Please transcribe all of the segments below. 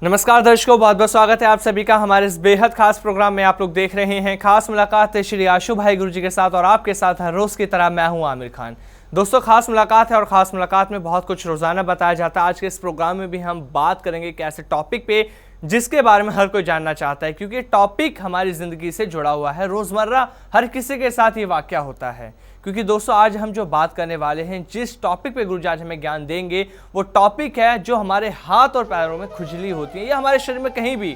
नमस्कार दर्शकों, बहुत बहुत स्वागत है आप सभी का हमारे इस बेहद खास प्रोग्राम में। आप लोग देख रहे हैं खास मुलाकात है श्री आशु भाई गुरुजी के साथ और आपके साथ हर रोज की तरह मैं हूं आमिर खान। दोस्तों, खास मुलाकात है और खास मुलाकात में बहुत कुछ रोजाना बताया जाता है। आज के इस प्रोग्राम में भी हम बात करेंगे एक ऐसे टॉपिक पे जिसके बारे में हर कोई जानना चाहता है, क्योंकि टॉपिक हमारी जिंदगी से जुड़ा हुआ है। रोजमर्रा हर किसी के साथ ये वाकया होता है। क्योंकि दोस्तों, आज हम जो बात करने वाले हैं, जिस टॉपिक पे गुरुजी आज हमें ज्ञान देंगे, वो टॉपिक है जो हमारे हाथ और पैरों में खुजली होती है या हमारे शरीर में कहीं भी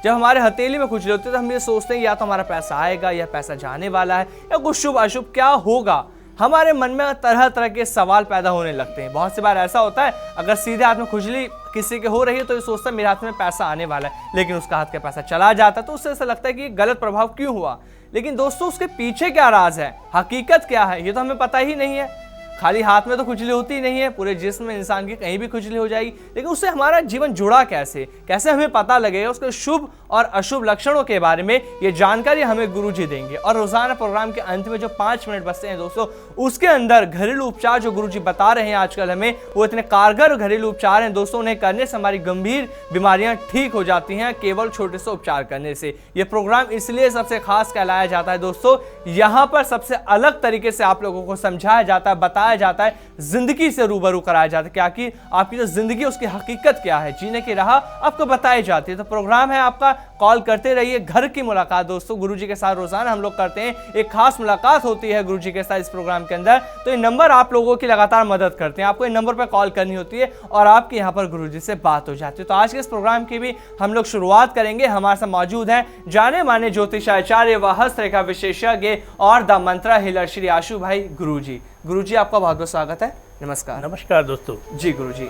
जब हमारे हथेली में खुजली होती है तो हम ये सोचते हैं या तो हमारा पैसा आएगा या पैसा जाने वाला है या कुछ शुभ अशुभ क्या होगा। हमारे मन में तरह तरह के सवाल पैदा होने लगते हैं। बहुत सी बार ऐसा होता है, अगर सीधे हाथ में खुजली किसी के हो रही है तो ये सोचता है मेरे हाथ में पैसा आने वाला है, लेकिन उसका हाथ का पैसा चला जाता है तो उससे ऐसा लगता है कि ये गलत प्रभाव क्यों हुआ। लेकिन दोस्तों, उसके पीछे क्या राज है, हकीकत क्या है, ये तो हमें पता ही नहीं है। खाली हाथ में तो खुजली होती ही नहीं है, पूरे जिस्म में इंसान की कहीं भी खुजली हो जाएगी, लेकिन उससे हमारा जीवन जुड़ा कैसे हमें पता लगेगा। उसके शुभ और अशुभ लक्षणों के बारे में ये जानकारी हमें गुरुजी देंगे। और रोजाना प्रोग्राम के अंत में जो 5 मिनट बचते हैं दोस्तों, उसके अंदर घरेलू उपचार जो गुरुजी बता रहे हैं आजकल हमें, वो इतने कारगर घरेलू उपचार हैं दोस्तों, उन्हें करने से हमारी गंभीर बीमारियां ठीक हो जाती हैं केवल छोटे से उपचार करने से। ये प्रोग्राम इसलिए सबसे खास कहलाया जाता है दोस्तों, यहाँ पर सबसे अलग तरीके से आप लोगों को समझाया जाता है, बताया जाता है, जिंदगी से रूबरू कराया जाता है, क्या कि आपकी जो जिंदगी उसकी हकीकत क्या है, जीने की राह आपको बताई जाती है। तो प्रोग्राम है आपका, कॉल करते रहिए। घर की मुलाकात दोस्तों गुरुजी के साथ रोजाना हम लोग करते हैं, एक खास मुलाकात होती है गुरुजी के साथ इस प्रोग्राम के अंदर। तो ये नंबर आप लोगों की लगातार मदद करते हैं, आपको इन नंबर पर कॉल करनी होती है और आपके यहाँ पर गुरुजी से बात हो जाती है। तो आज के इस प्रोग्राम की भी हम लोग शुरुआत करेंगे। हमारे साथ मौजूद हैं जाने माने ज्योतिषाचार्य व हस्तरेखा विशेषज्ञ और द मंत्रा हीलर श्री आशु भाई गुरुजी। गुरुजी, आपका बहुत बहुत स्वागत है। नमस्कार। नमस्कार दोस्तों। जी गुरुजी।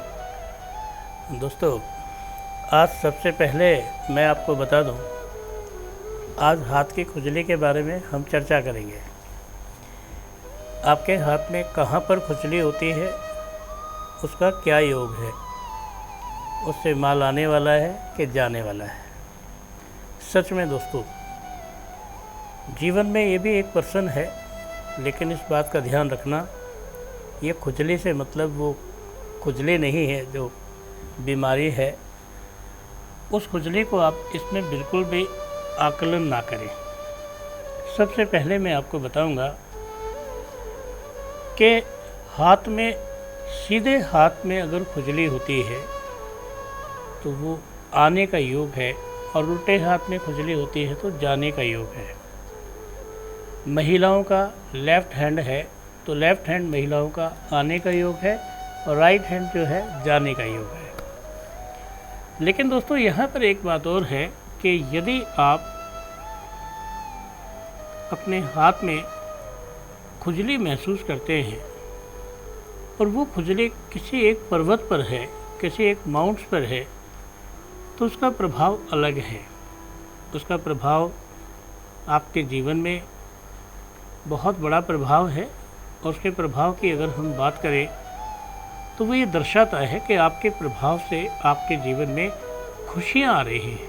दोस्तों, आज सबसे पहले मैं आपको बता दूं, आज हाथ की खुजली के बारे में हम चर्चा करेंगे। आपके हाथ में कहाँ पर खुजली होती है, उसका क्या योग है, उससे माल आने वाला है कि जाने वाला है। सच में दोस्तों, जीवन में ये भी एक पर्सन है, लेकिन इस बात का ध्यान रखना, ये खुजली से मतलब वो खुजली नहीं है जो बीमारी है, उस खुजली को आप इसमें बिल्कुल भी आकलन ना करें। सबसे पहले मैं आपको बताऊंगा कि हाथ में, सीधे हाथ में अगर खुजली होती है तो वो आने का योग है, और उल्टे हाथ में खुजली होती है तो जाने का योग है। महिलाओं का लेफ़्ट हैंड है तो लेफ़्ट हैंड महिलाओं का आने का योग है और राइट हैंड जो है जाने का योग है। लेकिन दोस्तों, यहाँ पर एक बात और है कि यदि आप अपने हाथ में खुजली महसूस करते हैं और वो खुजली किसी एक पर्वत पर है, किसी एक माउंट्स पर है, तो उसका प्रभाव अलग है। उसका प्रभाव आपके जीवन में बहुत बड़ा प्रभाव है, और उसके प्रभाव की अगर हम बात करें तो वो ये दर्शाता है कि आपके प्रभाव से आपके जीवन में खुशियाँ आ रही हैं।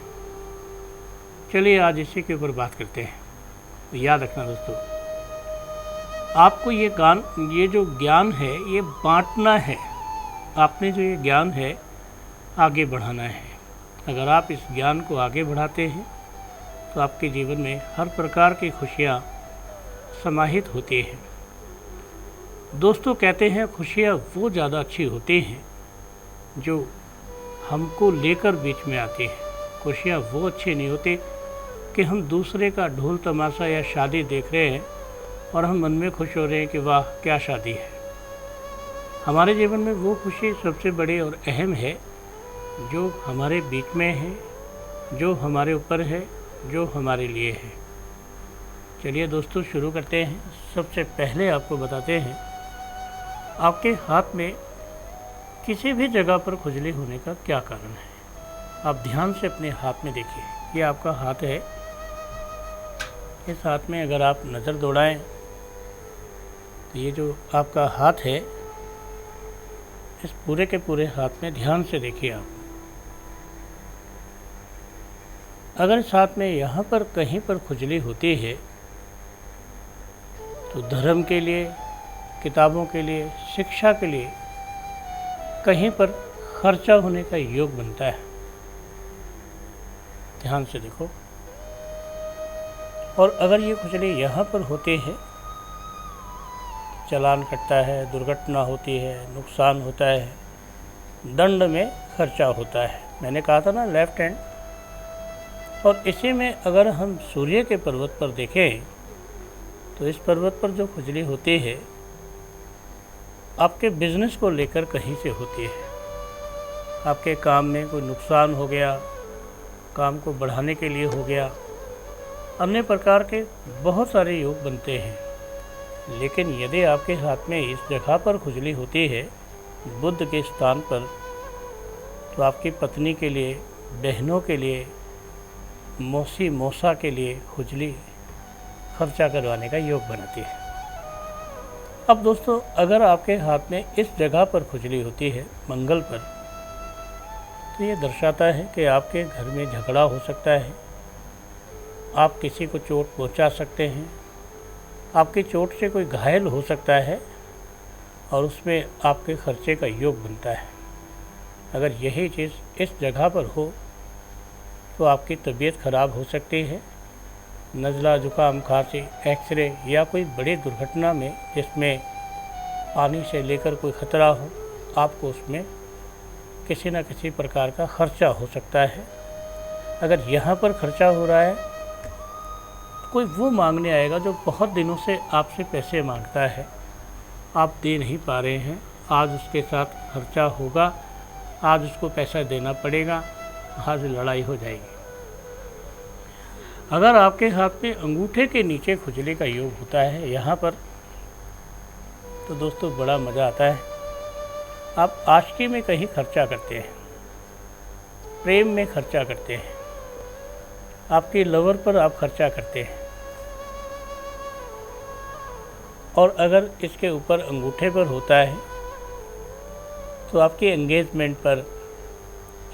चलिए आज इसी के ऊपर बात करते हैं। तो याद रखना दोस्तों, आपको ये जो ज्ञान है ये बांटना है। आपने जो ये ज्ञान है आगे बढ़ाना है। अगर आप इस ज्ञान को आगे बढ़ाते हैं तो आपके जीवन में हर प्रकार की खुशियाँ समाहित होती हैं। दोस्तों, कहते हैं खुशियाँ वो ज़्यादा अच्छी होती हैं जो हमको लेकर बीच में आती हैं। खुशियाँ वो अच्छी नहीं होती कि हम दूसरे का ढोल तमाशा या शादी देख रहे हैं और हम मन में खुश हो रहे हैं कि वाह क्या शादी है। हमारे जीवन में वो खुशी सबसे बड़ी और अहम है जो हमारे बीच में है, जो हमारे ऊपर है, जो हमारे लिए है। चलिए दोस्तों शुरू करते हैं। सबसे पहले आपको बताते हैं, आपके हाथ में किसी भी जगह पर खुजली होने का क्या कारण है। आप ध्यान से अपने हाथ में देखिए। ये आपका हाथ है। इस हाथ में अगर आप नज़र दौड़ाएं तो ये जो आपका हाथ है, इस पूरे के पूरे हाथ में ध्यान से देखिए आप। अगर इस हाथ में यहाँ पर कहीं पर खुजली होती है तो धर्म के लिए, किताबों के लिए, शिक्षा के लिए कहीं पर खर्चा होने का योग बनता है। ध्यान से देखो। और अगर ये खुजली यहाँ पर होती है, चालान कटता है, दुर्घटना होती है, नुकसान होता है, दंड में खर्चा होता है। मैंने कहा था ना लेफ्ट हैंड। और इसी में अगर हम सूर्य के पर्वत पर देखें तो इस पर्वत पर जो खुजली होती है आपके बिजनेस को लेकर कहीं से होती है। आपके काम में कोई नुकसान हो गया, काम को बढ़ाने के लिए हो गया, अन्य प्रकार के बहुत सारे योग बनते हैं। लेकिन यदि आपके हाथ में इस जगह पर खुजली होती है, बुध के स्थान पर, तो आपकी पत्नी के लिए, बहनों के लिए, मौसी मौसा के लिए खुजली खर्चा करवाने का योग बनाती है। अब दोस्तों, अगर आपके हाथ में इस जगह पर खुजली होती है मंगल पर, तो ये दर्शाता है कि आपके घर में झगड़ा हो सकता है, आप किसी को चोट पहुंचा सकते हैं, आपकी चोट से कोई घायल हो सकता है और उसमें आपके खर्चे का योग बनता है। अगर यही चीज़ इस जगह पर हो तो आपकी तबीयत खराब हो सकती है। नज़ला, जुकाम, खांसी, एक्सरे या कोई बड़ी दुर्घटना में जिसमें पानी से लेकर कोई ख़तरा हो, आपको उसमें किसी न किसी प्रकार का खर्चा हो सकता है। अगर यहाँ पर खर्चा हो रहा है, कोई वो मांगने आएगा जो बहुत दिनों से आपसे पैसे मांगता है, आप दे नहीं पा रहे हैं, आज उसके साथ खर्चा होगा, आज उसको पैसा देना पड़ेगा, आज लड़ाई हो जाएगी। अगर आपके हाथ में अंगूठे के नीचे खुजली का योग होता है यहाँ पर, तो दोस्तों बड़ा मज़ा आता है। आप आशिकी में कहीं खर्चा करते हैं, प्रेम में खर्चा करते हैं, आपकी लवर पर आप खर्चा करते हैं। और अगर इसके ऊपर अंगूठे पर होता है तो आपकी एंगेजमेंट पर,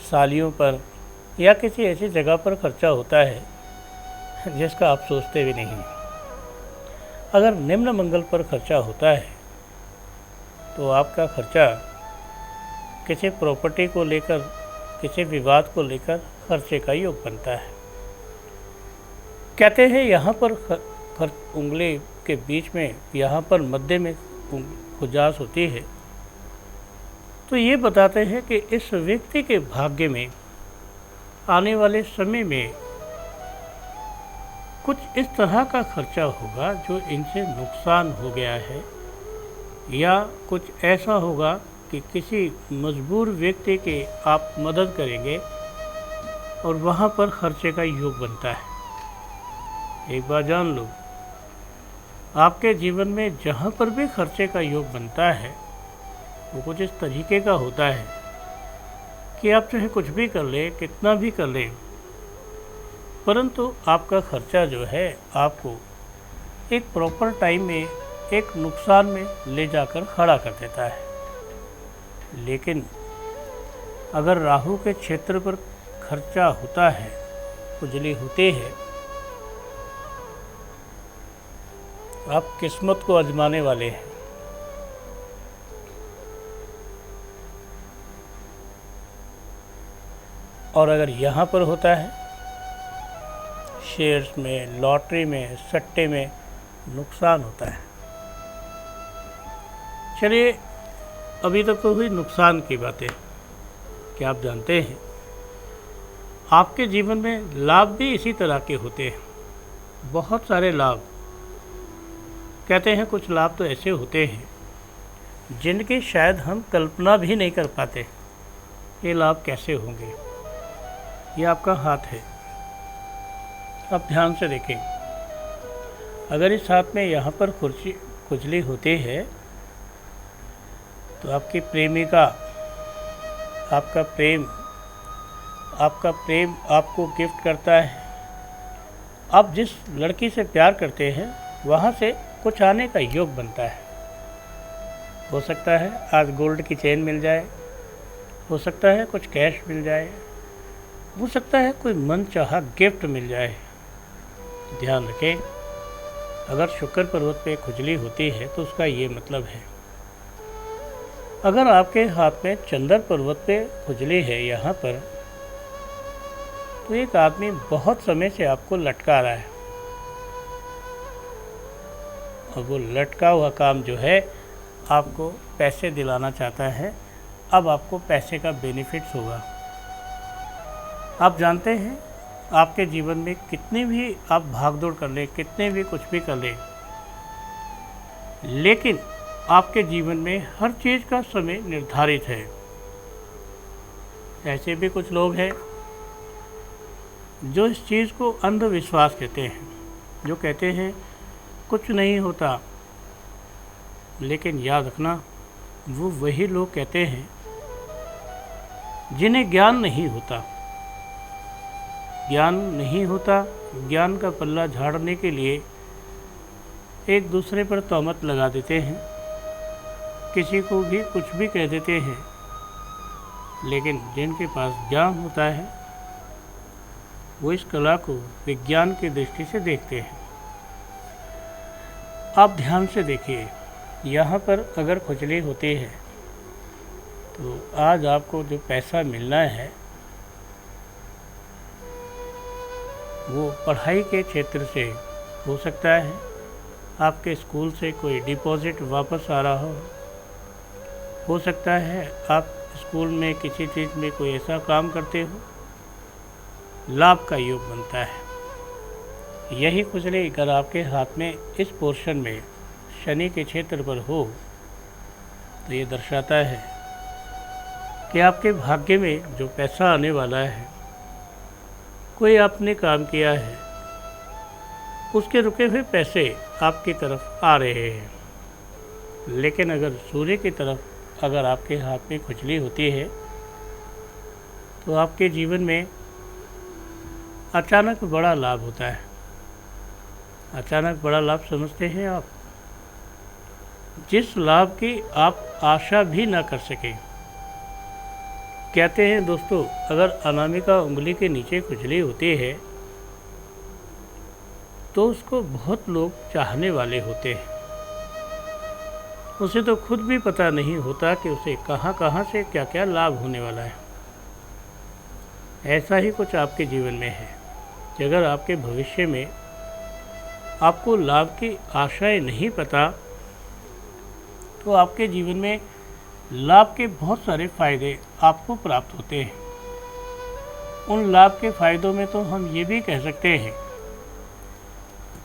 सालियों पर या किसी ऐसी जगह पर खर्चा होता है जिसका आप सोचते भी नहीं। अगर निम्न मंगल पर खर्चा होता है तो आपका खर्चा किसी प्रॉपर्टी को लेकर, किसी विवाद को लेकर खर्चे का योग बनता है। कहते हैं यहाँ पर उंगली के बीच में, यहाँ पर मध्य में खुजास होती है, तो ये बताते हैं कि इस व्यक्ति के भाग्य में आने वाले समय में कुछ इस तरह का खर्चा होगा जो इनसे नुकसान हो गया है, या कुछ ऐसा होगा कि किसी मजबूर व्यक्ति की आप मदद करेंगे और वहाँ पर खर्चे का योग बनता है। एक बात जान लो, आपके जीवन में जहाँ पर भी खर्चे का योग बनता है वो कुछ इस तरीके का होता है कि आप चाहे कुछ भी कर लें, कितना भी कर लें, परंतु आपका खर्चा जो है आपको एक प्रॉपर टाइम में एक नुकसान में ले जाकर खड़ा कर देता है। लेकिन अगर राहु के क्षेत्र पर खर्चा होता है, खुजली होती है, आप किस्मत को आजमाने वाले हैं। और अगर यहाँ पर होता है, शेयर्स में, लॉटरी में, सट्टे में नुकसान होता है। चलिए, अभी तक तो हुई नुकसान की बातें। क्या आप जानते हैं आपके जीवन में लाभ भी इसी तरह के होते हैं, बहुत सारे लाभ। कहते हैं कुछ लाभ तो ऐसे होते हैं जिनकी शायद हम कल्पना भी नहीं कर पाते, ये लाभ कैसे होंगे। ये आपका हाथ है, आप ध्यान से देखें। अगर इस हाथ में यहाँ पर खुजली होती है तो आपकी प्रेमिका, आपका प्रेम आपको गिफ्ट करता है। आप जिस लड़की से प्यार करते हैं वहाँ से कुछ आने का योग बनता है। हो सकता है आज गोल्ड की चेन मिल जाए, हो सकता है कुछ कैश मिल जाए, हो सकता है कोई मनचाहा गिफ्ट मिल जाए। ध्यान रखें, अगर शुक्र पर्वत पे खुजली होती है तो उसका ये मतलब है। अगर आपके हाथ में चंद्र पर्वत पे खुजली है यहाँ पर, तो एक आदमी बहुत समय से आपको लटका रहा है और वो लटका हुआ काम जो है आपको पैसे दिलाना चाहता है। अब आपको पैसे का बेनिफिट्स होगा। आप जानते हैं आपके जीवन में कितनी भी आप भागदौड़ कर लें, कितने भी कुछ भी कर लें, लेकिन आपके जीवन में हर चीज़ का समय निर्धारित है। ऐसे भी कुछ लोग हैं जो इस चीज़ को अंधविश्वास कहते हैं, जो कहते हैं कुछ नहीं होता, लेकिन याद रखना वो वही लोग कहते हैं जिन्हें ज्ञान नहीं होता। ज्ञान नहीं होता, ज्ञान का पल्ला झाड़ने के लिए एक दूसरे पर तोहमत लगा देते हैं, किसी को भी कुछ भी कह देते हैं। लेकिन जिनके पास ज्ञान होता है वो इस कला को विज्ञान की दृष्टि से देखते हैं। आप ध्यान से देखिए, यहाँ पर अगर खुजली होती है तो आज आपको जो पैसा मिलना है वो पढ़ाई के क्षेत्र से हो सकता है, आपके स्कूल से कोई डिपॉजिट वापस आ रहा हो सकता है आप स्कूल में किसी चीज़ में कोई ऐसा काम करते हो, लाभ का योग बनता है। यही खुजली अगर आपके हाथ में इस पोर्शन में शनि के क्षेत्र पर हो तो ये दर्शाता है कि आपके भाग्य में जो पैसा आने वाला है, कोई आपने काम किया है, उसके रुके हुए पैसे आपकी तरफ आ रहे हैं। लेकिन अगर सूर्य की तरफ अगर आपके हाथ में खुजली होती है तो आपके जीवन में अचानक बड़ा लाभ होता है। अचानक बड़ा लाभ समझते हैं आप, जिस लाभ की आप आशा भी ना कर सके। कहते हैं दोस्तों, अगर अनामिका उंगली के नीचे खुजली होती है तो उसको बहुत लोग चाहने वाले होते हैं। उसे तो खुद भी पता नहीं होता कि उसे कहाँ कहाँ से क्या क्या लाभ होने वाला है। ऐसा ही कुछ आपके जीवन में है कि अगर आपके भविष्य में आपको लाभ की आशाएं नहीं पता तो आपके जीवन में लाभ के बहुत सारे फ़ायदे आपको प्राप्त होते हैं। उन लाभ के फ़ायदों में तो हम ये भी कह सकते हैं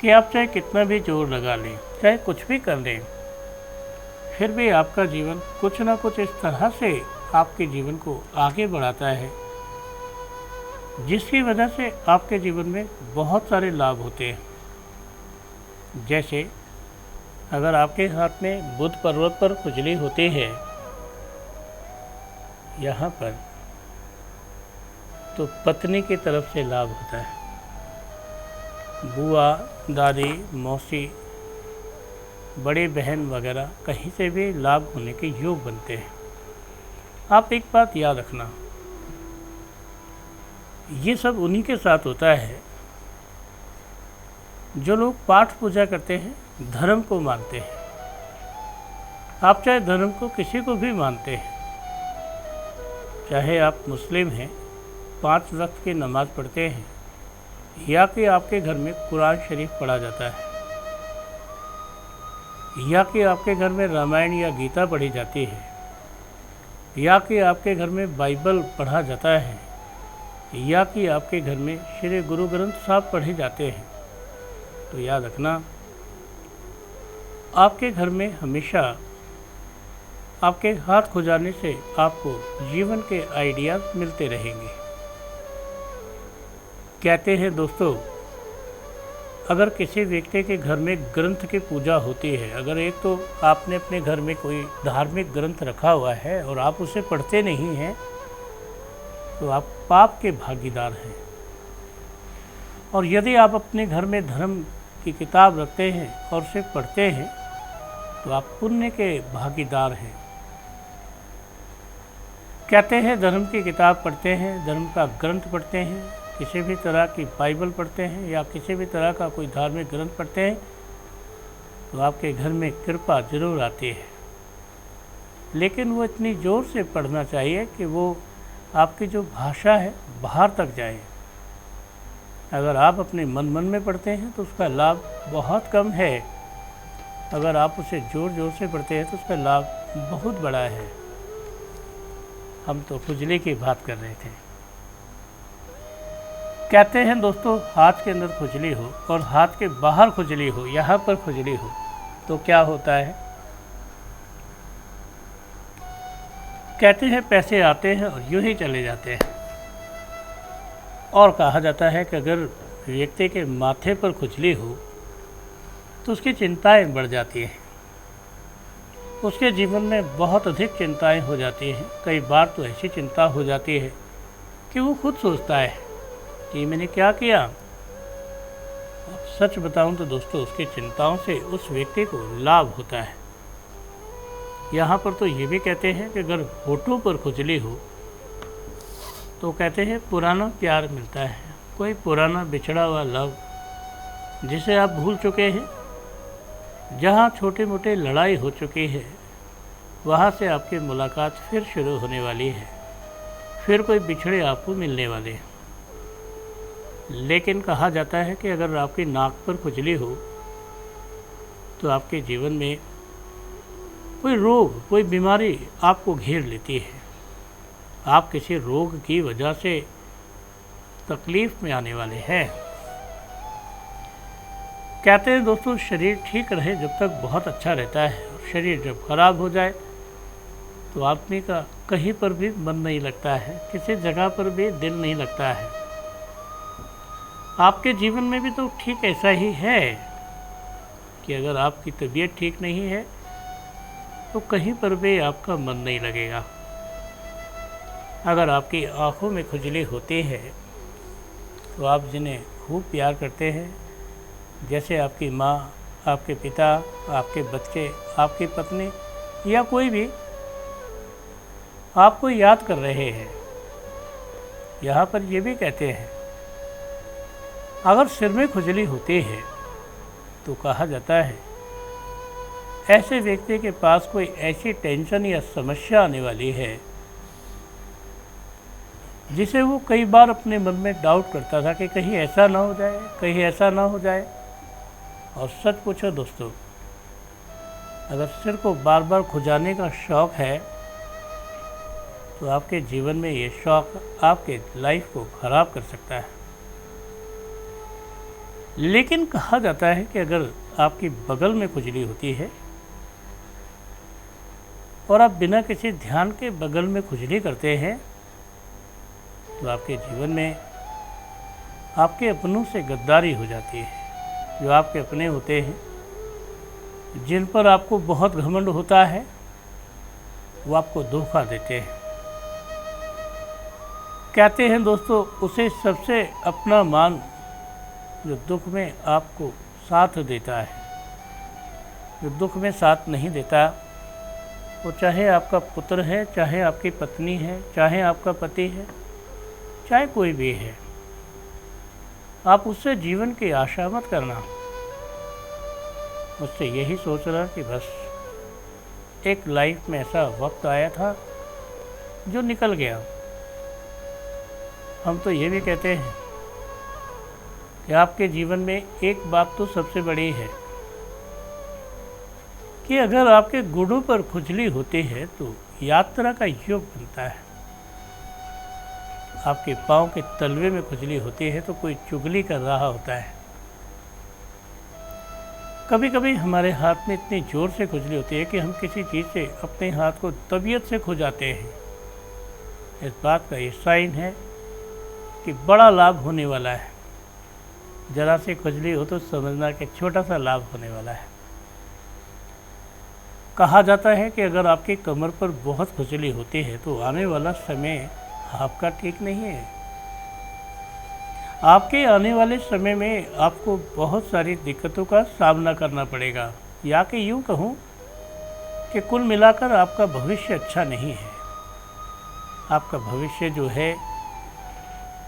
कि आप चाहे कितना भी जोर लगा लें, चाहे कुछ भी कर लें, फिर भी आपका जीवन कुछ ना कुछ इस तरह से आपके जीवन को आगे बढ़ाता है जिसकी वजह से आपके जीवन में बहुत सारे लाभ होते हैं। जैसे अगर आपके हाथ में बुध पर्वत पर खुजली होती है यहाँ पर, तो पत्नी की तरफ से लाभ होता है। बुआ, दादी, मौसी, बड़े बहन वगैरह कहीं से भी लाभ होने के योग बनते हैं। आप एक बात याद रखना, ये सब उन्हीं के साथ होता है जो लोग पाठ पूजा करते हैं, धर्म को मानते हैं। आप चाहे धर्म को किसी को भी मानते हैं, चाहे आप मुस्लिम हैं, 5 वक्त की नमाज़ पढ़ते हैं, या कि आपके घर में कुरान शरीफ पढ़ा जाता है, या कि आपके घर में रामायण या गीता पढ़ी जाती है, या कि आपके घर में बाइबल पढ़ा जाता है, या कि आपके घर में श्री गुरु ग्रंथ साहब पढ़े जाते हैं, तो याद रखना आपके घर में हमेशा आपके हाथ खुजाने से आपको जीवन के आइडियाज़ मिलते रहेंगे। कहते हैं दोस्तों, अगर किसी व्यक्ति के घर में ग्रंथ की पूजा होती है, अगर एक तो आपने अपने घर में कोई धार्मिक ग्रंथ रखा हुआ है और आप उसे पढ़ते नहीं हैं, तो आप पाप के भागीदार हैं। और यदि आप अपने घर में धर्म की किताब रखते हैं और उसे पढ़ते हैं, तो आप पुण्य के भागीदार हैं। कहते हैं धर्म की किताब पढ़ते हैं, धर्म का ग्रंथ पढ़ते हैं, किसी भी तरह की बाइबल पढ़ते हैं या किसी भी तरह का कोई धार्मिक ग्रंथ पढ़ते हैं, तो आपके घर में कृपा जरूर आती है। लेकिन वो इतनी ज़ोर से पढ़ना चाहिए कि वो आपकी जो भाषा है बाहर तक जाए, अगर आप अपने मन मन में पढ़ते हैं तो उसका लाभ बहुत कम है, अगर आप उसे जोर जोर से पढ़ते हैं तो उसका लाभ बहुत बड़ा है। हम तो खुजली की बात कर रहे थे। कहते हैं दोस्तों, हाथ के अंदर खुजली हो और हाथ के बाहर खुजली हो, यहाँ पर खुजली हो तो क्या होता है? कहते हैं पैसे आते हैं और यूं ही चले जाते हैं। और कहा जाता है कि अगर व्यक्ति के माथे पर खुजली हो तो उसकी चिंताएं बढ़ जाती हैं, उसके जीवन में बहुत अधिक चिंताएं हो जाती हैं। कई बार तो ऐसी चिंता हो जाती है कि वो खुद सोचता है कि मैंने क्या किया। अब सच बताऊं तो दोस्तों, उसकी चिंताओं से उस व्यक्ति को लाभ होता है। यहाँ पर तो ये भी कहते हैं कि अगर होठों पर खुजली हो तो कहते हैं पुराना प्यार मिलता है, कोई पुराना बिछड़ा हुआ लव जिसे आप भूल चुके हैं, जहाँ छोटे मोटे लड़ाई हो चुकी है वहाँ से आपकी मुलाकात फिर शुरू होने वाली है, फिर कोई बिछड़े आपको मिलने वाले हैं। लेकिन कहा जाता है कि अगर आपकी नाक पर खुजली हो तो आपके जीवन में कोई रोग, कोई बीमारी आपको घेर लेती है, आप किसी रोग की वजह से तकलीफ में आने वाले हैं। कहते हैं दोस्तों, शरीर ठीक रहे जब तक बहुत अच्छा रहता है, और शरीर जब खराब हो जाए तो आदमी का कहीं पर भी मन नहीं लगता है, किसी जगह पर भी दिल नहीं लगता है। आपके जीवन में भी तो ठीक ऐसा ही है कि अगर आपकी तबीयत ठीक नहीं है तो कहीं पर भी आपका मन नहीं लगेगा। अगर आपकी आँखों में खुजली होती है तो आप जिन्हें खूब प्यार करते हैं, जैसे आपकी माँ, आपके पिता, आपके बच्चे, आपकी पत्नी या कोई भी आपको याद कर रहे हैं। यहाँ पर ये भी कहते हैं, अगर सिर में खुजली होती है तो कहा जाता है ऐसे व्यक्ति के पास कोई ऐसी टेंशन या समस्या आने वाली है जिसे वो कई बार अपने मन में डाउट करता था कि कहीं ऐसा ना हो जाए, कहीं ऐसा ना हो जाए। और सच पूछो दोस्तों, अगर सिर को बार बार खुजाने का शौक़ है तो आपके जीवन में ये शौक़ आपके लाइफ को ख़राब कर सकता है। लेकिन कहा जाता है कि अगर आपकी बगल में खुजली होती है और आप बिना किसी ध्यान के बगल में खुजली करते हैं तो आपके जीवन में आपके अपनों से गद्दारी हो जाती है। जो आपके अपने होते हैं, जिन पर आपको बहुत घमंड होता है, वो आपको धोखा देते हैं। कहते हैं दोस्तों, उसे सबसे अपना मान जो दुख में आपको साथ देता है, जो दुख में साथ नहीं देता, वो चाहे आपका पुत्र है, चाहे आपकी पत्नी है, चाहे आपका पति है, चाहे कोई भी है, आप उससे जीवन की आशा मत करना। उससे यही सोचना कि बस एक लाइफ में ऐसा वक्त आया था जो निकल गया। हम तो ये भी कहते हैं कि आपके जीवन में एक बात तो सबसे बड़ी है कि अगर आपके गुड़ों पर खुजली होती है तो यात्रा का योग बनता है। आपके पाँव के तलवे में खुजली होती है तो कोई चुगली कर रहा होता है। कभी कभी हमारे हाथ में इतनी ज़ोर से खुजली होती है कि हम किसी चीज़ से अपने हाथ को तबीयत से खुजाते हैं। इस बात का ये साइन है कि बड़ा लाभ होने वाला है। ज़रा सी खुजली हो तो समझना कि छोटा सा लाभ होने वाला है। कहा जाता है कि अगर आपकी कमर पर बहुत खुजली होती है तो आने वाला समय आपका ठीक नहीं है। आपके आने वाले समय में आपको बहुत सारी दिक्कतों का सामना करना पड़ेगा, या कि यूँ कहूँ कि कुल मिलाकर आपका भविष्य अच्छा नहीं है। आपका भविष्य जो है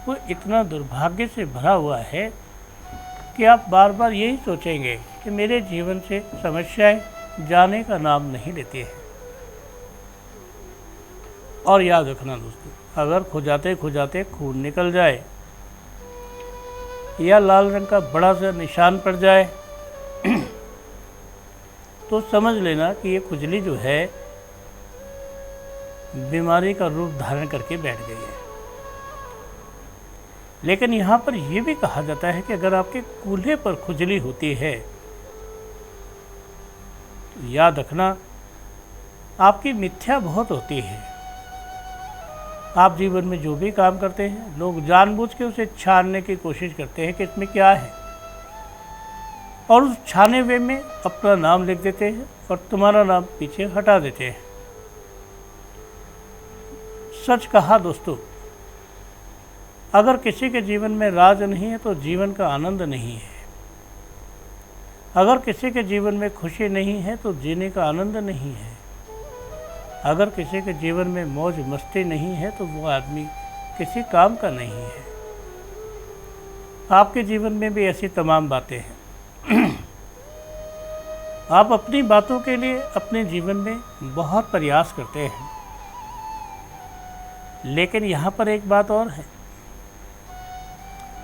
वो इतना दुर्भाग्य से भरा हुआ है कि आप बार बार यही सोचेंगे कि मेरे जीवन से समस्याएं जाने का नाम नहीं लेती है। और याद रखना दोस्तों, अगर खुजाते खुजाते खून निकल जाए या लाल रंग का बड़ा सा निशान पड़ जाए तो समझ लेना कि ये खुजली जो है बीमारी का रूप धारण करके बैठ गई है। लेकिन यहाँ पर यह भी कहा जाता है कि अगर आपके कूल्हे पर खुजली होती है तो याद रखना आपकी मिथ्या बहुत होती है। आप जीवन में जो भी काम करते हैं लोग जानबूझ के उसे छानने की कोशिश करते हैं कि इसमें क्या है, और उस छाने हुए में अपना नाम लिख देते हैं और तुम्हारा नाम पीछे हटा देते हैं। सच कहा दोस्तों, अगर किसी के जीवन में राज नहीं है तो जीवन का आनंद नहीं है। अगर किसी के जीवन में खुशी नहीं है तो जीने का आनंद नहीं है। अगर किसी के जीवन में मौज मस्ती नहीं है तो वो आदमी किसी काम का नहीं है। आपके जीवन में भी ऐसी तमाम बातें हैं। आप अपनी बातों के लिए अपने जीवन में बहुत प्रयास करते हैं, लेकिन यहाँ पर एक बात और है।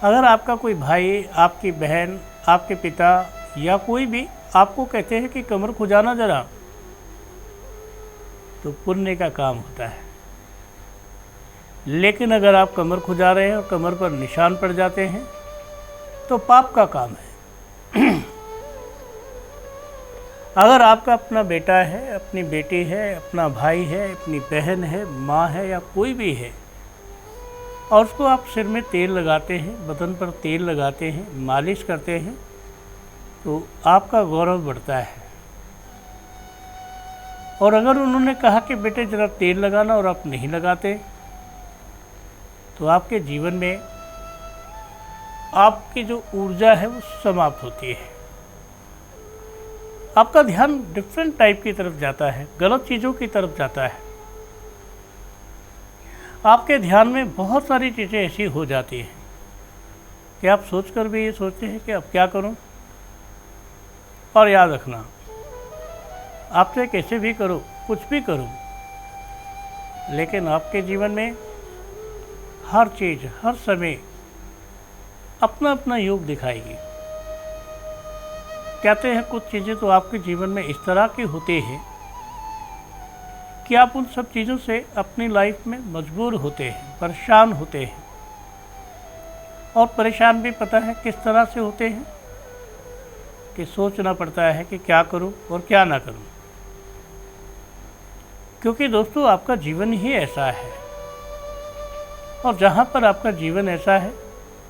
अगर आपका कोई भाई, आपकी बहन, आपके पिता या कोई भी आपको कहते हैं कि कमर खुजाना जरा, तो पुण्य का काम होता है। लेकिन अगर आप कमर खुजा रहे हैं और कमर पर निशान पड़ जाते हैं तो पाप का काम है। अगर आपका अपना बेटा है, अपनी बेटी है, अपना भाई है, अपनी बहन है, माँ है या कोई भी है, और उसको आप सिर में तेल लगाते हैं, बदन पर तेल लगाते हैं, मालिश करते हैं, तो आपका गौरव बढ़ता है। और अगर उन्होंने कहा कि बेटे ज़रा तेल लगाना और आप नहीं लगाते, तो आपके जीवन में आपकी जो ऊर्जा है वो समाप्त होती है। आपका ध्यान डिफरेंट टाइप की तरफ जाता है, गलत चीज़ों की तरफ जाता है। आपके ध्यान में बहुत सारी चीज़ें ऐसी हो जाती हैं कि आप सोचकर भी ये सोचते हैं कि अब क्या करूं। और याद रखना, आपसे कैसे भी करो, कुछ भी करो, लेकिन आपके जीवन में हर चीज़ हर समय अपना अपना योग दिखाएगी। कहते हैं कुछ चीज़ें तो आपके जीवन में इस तरह की होती हैं कि आप उन सब चीज़ों से अपनी लाइफ में मजबूर होते हैं, परेशान होते हैं। और परेशान भी पता है किस तरह से होते हैं कि सोचना पड़ता है कि क्या करूं और क्या ना करूं। क्योंकि दोस्तों आपका जीवन ही ऐसा है, और जहां पर आपका जीवन ऐसा है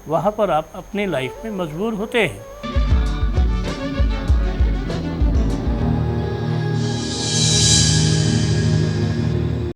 वहां पर आप अपनी लाइफ में मजबूर होते हैं।